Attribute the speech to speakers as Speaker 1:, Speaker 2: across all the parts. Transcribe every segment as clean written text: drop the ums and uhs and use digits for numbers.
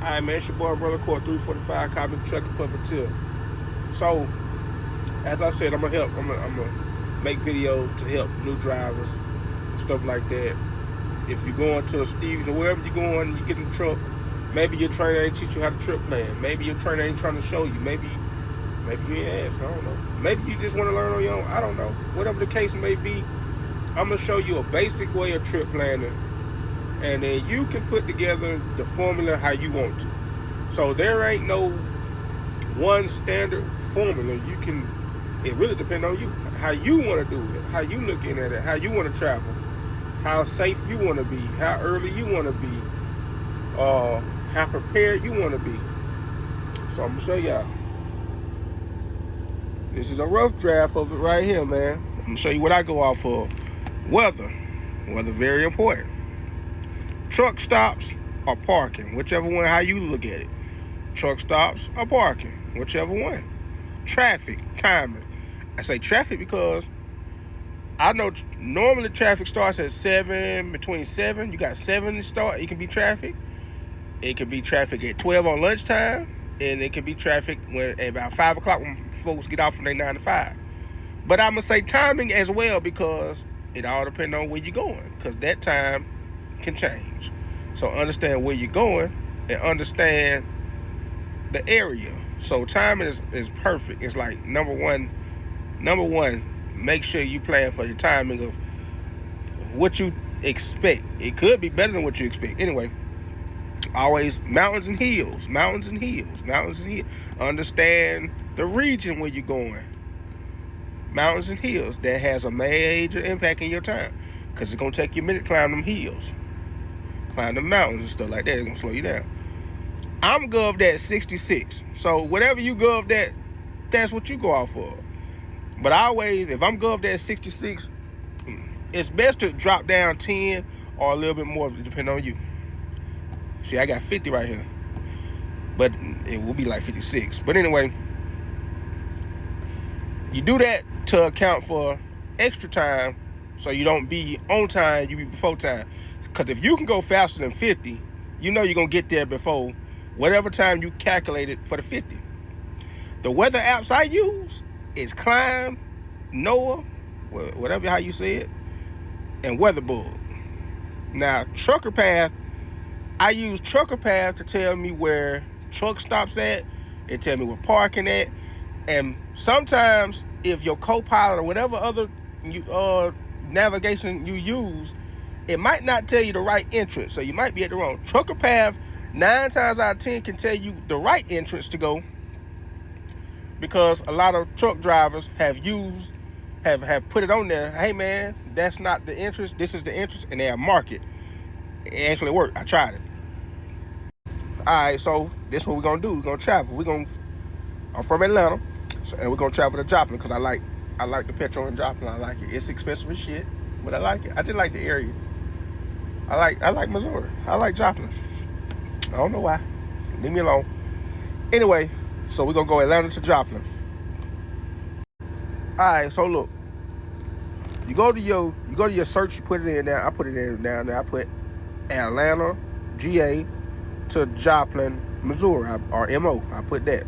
Speaker 1: Alright, man, it's your boy Brother Court 345 Copy Truck and Puppeteer. So, as I said, I'm gonna help. I'm gonna make videos to help new drivers and stuff like that. If you're going to a Steve's or wherever you're going, you get in the truck. Maybe your trainer ain't teach you how to trip plan. Maybe your trainer ain't trying to show you. Maybe you ain't asked. I don't know. Maybe you just want to learn on your own. I don't know. Whatever the case may be, I'm gonna show you a basic way of trip planning, and then you can put together the formula how you want to. So there ain't no one standard formula. It really depends on you, how you want to do it, how you looking at it, how you want to travel, how safe you want to be, how early you want to be, how prepared you want to be. So I'm gonna show y'all. This is a rough draft of it right here, man. I'm gonna show you what I go off for. Weather very important. Truck stops or parking, whichever one, how you look at it. Truck stops or parking, whichever one. Traffic, timing. I say traffic because I know normally traffic starts at 7, between 7. You got 7 to start. It can be traffic. It can be traffic at 12 on lunchtime. And it can be traffic at about 5 o'clock when folks get off from their 9 to 5. But I'm going to say timing as well because it all depends on where you're going. Because that time can change. So understand where you're going and understand the area. So timing is perfect. It's like number one, make sure you plan for your timing of what you expect. It could be better than what you expect. Anyway, always mountains and hills. Understand the region where you're going. Mountains and hills. That has a major impact in your time. Because it's going to take you a minute to climb them hills. Climb the mountains and stuff like that. It's going to slow you down. I'm goved at 66. So whatever you goved at, that's what you go off for. But always, if I'm goved at 66, it's best to drop down 10 or a little bit more, depending on you. See, I got 50 right here. But it will be like 56. But anyway, you do that to account for extra time so you don't be on time, you be before time. Because if you can go faster than 50, you know you're going to get there before whatever time you calculated for the 50. The weather apps I use is Climb, NOAA, whatever how you say it, and WeatherBug. Now, Trucker Path, I use Trucker Path to tell me where truck stops at. It tell me where parking at. And sometimes if your co-pilot or whatever other navigation you use, it might not tell you the right entrance. So you might be at the wrong. Trucker Path 9 times out of 10 can tell you the right entrance to go, because a lot of truck drivers have put it on there. Hey man, that's not the entrance. This is the entrance, and they have marked it. It actually worked. I tried it. All right, so this is what we're gonna do. We're gonna travel. I'm from Atlanta, and we're gonna travel to Joplin because I like the petrol in Joplin. I like it. It's expensive as shit, but I like it. I just like the area. I like Missouri. I like Joplin. I don't know why. Leave me alone. Anyway, so we're gonna go Atlanta to Joplin. Alright, so look. You go to your search, you put it in there. I put it in down there. I put Atlanta, GA to Joplin, Missouri, or MO. I put that.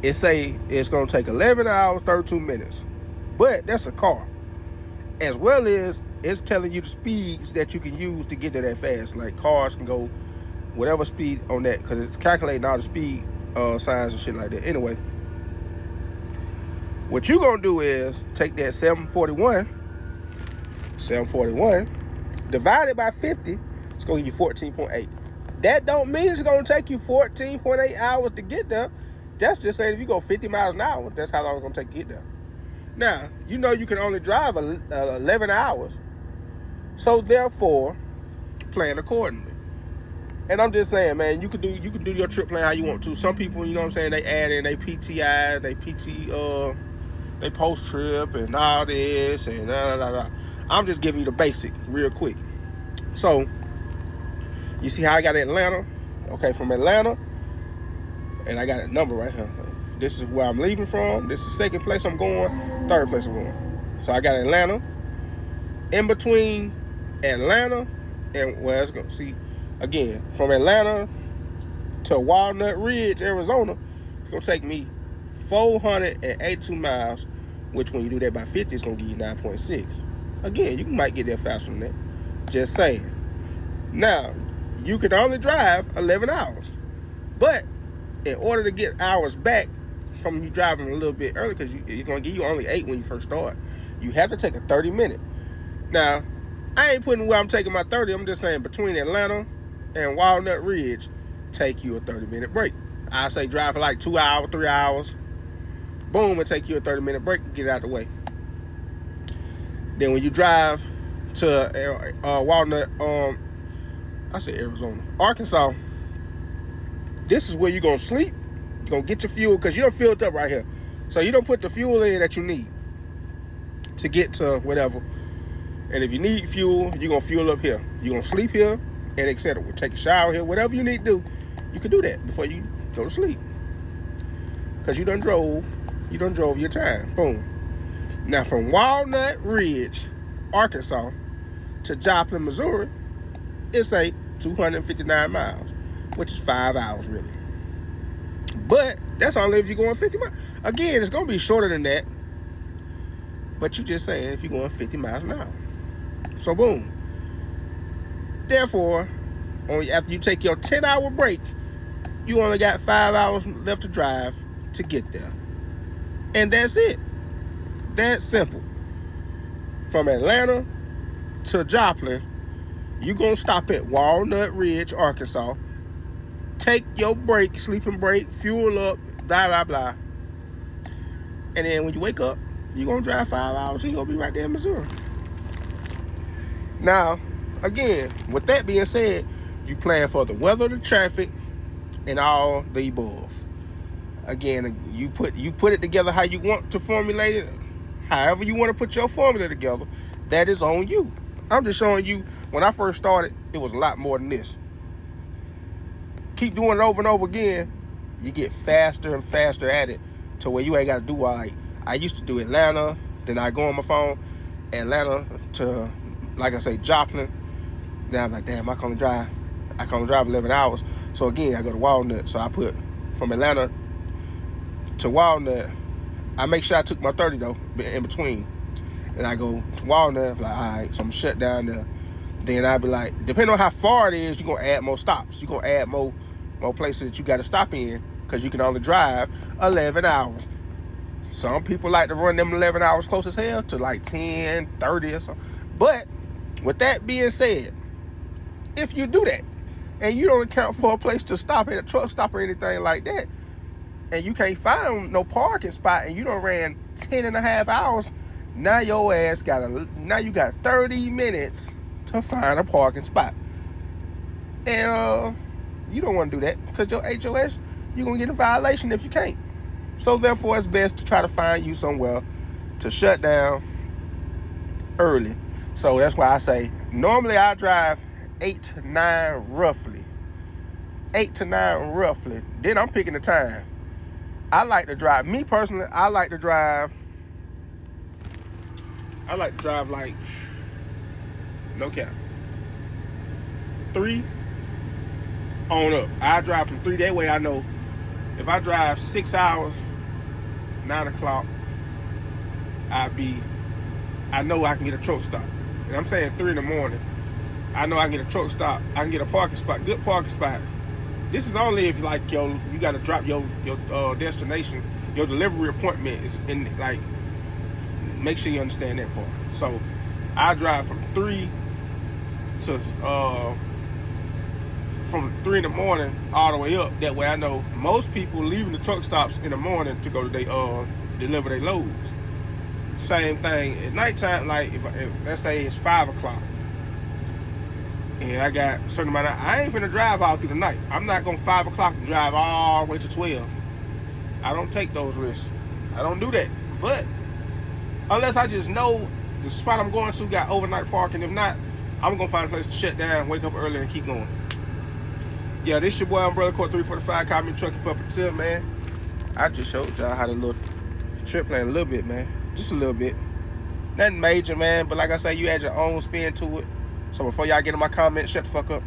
Speaker 1: It say it's gonna take 11 hours, 32 minutes. But that's a car. As well as it's telling you the speeds that you can use to get there that fast. Like cars can go whatever speed on that, because it's calculating all the speed signs and shit like that. Anyway, what you gonna do is take that 741 divided by 50. It's gonna give you 14.8. That don't mean it's gonna take you 14.8 hours to get there. That's just saying if you go 50 miles an hour, that's how long it's gonna take to get there. Now, you know you can only drive 11 hours. So therefore, plan accordingly. And I'm just saying, man, you could do your trip plan how you want to. Some people, you know what I'm saying, they add in they PTI, they post trip and all this and I'm just giving you the basic real quick. So, you see how I got Atlanta? Okay, from Atlanta, and I got a number right here. This is where I'm leaving from. This is the second place I'm going, third place I'm going. So I got Atlanta. In between Atlanta and, well, let's go see. Again, from Atlanta to Walnut Ridge, Arizona, it's gonna take me 482 miles, which when you do that by 50, it's gonna give you 9.6. Again, you might get there faster than that. Just saying. Now, you can only drive 11 hours. But in order to get hours back from you driving a little bit early, because it's going to give you only 8 when you first start, you have to take a 30-minute. Now, I ain't putting where I'm taking my 30. I'm just saying between Atlanta and Walnut Ridge, take you a 30-minute break. I say drive for like 2 hours, 3 hours. Boom, and take you a 30-minute break and get out of the way. Then when you drive to Walnut, I said Arizona, Arkansas, this is where you're going to sleep. You're going to get your fuel because you don't fill it up right here. So you don't put the fuel in that you need to get to whatever. And if you need fuel, you're going to fuel up here. You're going to sleep here and etc. We'll take a shower here. Whatever you need to do, you can do that before you go to sleep. Because you done drove your time. Boom. Now from Walnut Ridge, Arkansas to Joplin, Missouri, it's a 259 miles, which is 5 hours really. But that's only if you're going 50 miles. Again, it's going to be shorter than that. But you're just saying if you're going 50 miles an hour. So boom. Therefore, after you take your 10-hour break, you only got 5 hours left to drive to get there. And that's it. That's simple. From Atlanta to Joplin, you're going to stop at Walnut Ridge, Arkansas. Take your break, sleeping break, fuel up, blah, blah, blah. And then when you wake up, you're going to drive 5 hours and you're going to be right there in Missouri. Now, again, with that being said, you plan for the weather, the traffic, and all the above. Again, you put it together how you want to formulate it. However you want to put your formula together, that is on you. I'm just showing you, when I first started, it was a lot more than this. Keep doing it over and over again, you get faster and faster at it to where you ain't got to do all. I used to do Atlanta, then I go on my phone, Atlanta to, like I say, Joplin. Then I'm like, damn, I can only drive 11 hours. So again, I go to Walnut. So I put from Atlanta to Walnut. I make sure I took my 30 though in between. And I go to Walnut, I'm like, all right, so I'm shut down there. Then I'd be like, depending on how far it is, you're going to add more stops. You're going to add more places that you got to stop in because you can only drive 11 hours. Some people like to run them 11 hours close as hell to like 10, 30 or something. But with that being said, if you do that and you don't account for a place to stop at a truck stop or anything like that, and you can't find no parking spot and you done ran 10 and a half hours, now your ass now you got 30 minutes to find a parking spot. And you don't want to do that because your HOS, you're going to get a violation if you can't. So therefore, it's best to try to find you somewhere to shut down early. So that's why I say, normally I drive 8 to 9 roughly. 8 to 9 roughly. Then I'm picking the time. I like to drive, me personally, I like to drive like, no cap, 3 on up. I drive from 3, that way I know if I drive 6 hours, 9 o'clock, I know I can get a truck stop. And I'm saying 3 in the morning, I know I can get a truck stop, I can get a parking spot, good parking spot. This is only if like you got to drop your destination, your delivery appointment is in, like, make sure you understand that part. So I drive from 3 in the morning all the way up. That way I know most people leaving the truck stops in the morning to go to deliver their loads. Same thing at nighttime. Like if let's say it's 5 o'clock and I got a certain amount of, I ain't finna drive all through the night. I'm not gonna 5 o'clock and drive all the way to 12. I don't take those risks. I don't do that. But unless I just know the spot I'm going to got overnight parking. If not, I'm gonna find a place to shut down, wake up early, and keep going. Yeah, this your boy Umbrella Court 345. Call me Trucky Puppeteer, man. I just showed y'all how to little trip plan a little bit, man. Just a little bit. Nothing major, man. But like I say, you add your own spin to it. So before y'all get in my comments, shut the fuck up.